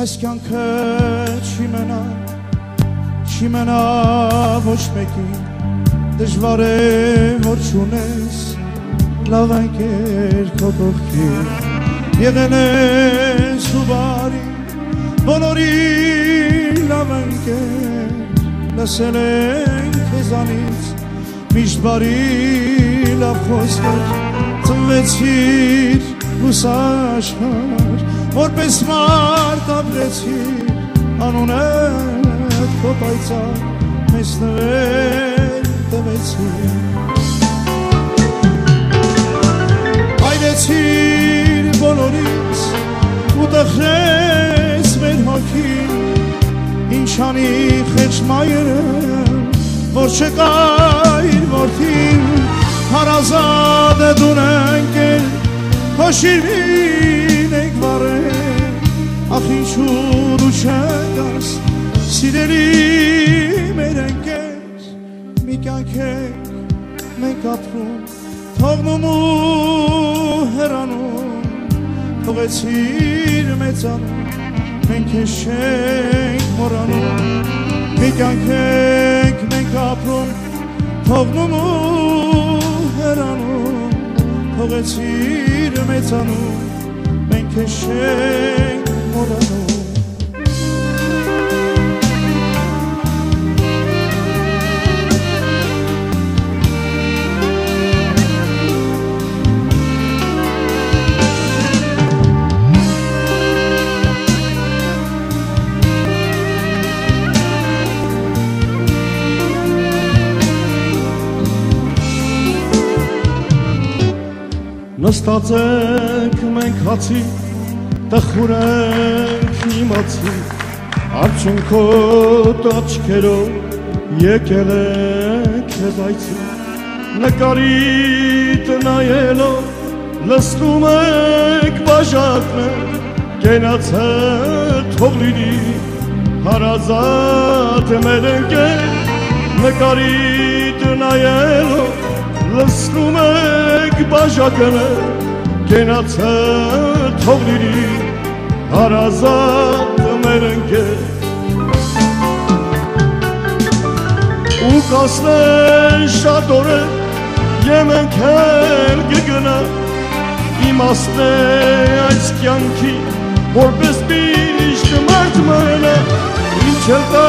Այս կյանքը չի մնա ոչ մեկին Դժվար է որ չունես լավ ընկեր քո կողքին Եղել ես ու բարի բոլորի լավ ընկեր Լսել ենք քեզանից միշտ բարի լավ խոսքեր Ծնվեցիր լուսաշխար Որպես մարդ ապրեցիր անունդ քո պայծառ մեզ նվեր տվեցիր Այրեցիր բոլորից ու տխրեց մեր հոգին Ինչ անի խեղճ մայրը որ չկայր որդին Հարազատ է դուն ընկել քո շիրին եք վարել Ախ ինչու դու չգաս սիրելի մեր ընկեր Մի կյանք ենք մենք ապրում թողնում ու հեռանում Թողեցիր մեծանում մենք ես չենք մոռանում Մի կյանք ենք մենք ապրում թողնում ու հեռանում Թողեցիր մեծանում մենք ես չենք մոռանում Նստած ենք մենք հացի, տխուր ենք իմացի, Արդյունքոտ աչքերով եկել ենք քեզ այցի, Նկարիդ նայելով լսնում ենք բաժակներ, Կենացել թող լինի հարազատ մեր ընկեր, Նկարիդ նայելով լսնում ենք բաժակներ, Կենացել թող լինի հարազատ մեր ընկեր Ու կասնեն շատ օրեր եմ ենք էլ կգնա Իմաստ է այս կյանքի որպես միշտ մարդ մնա Ինչ էլ կա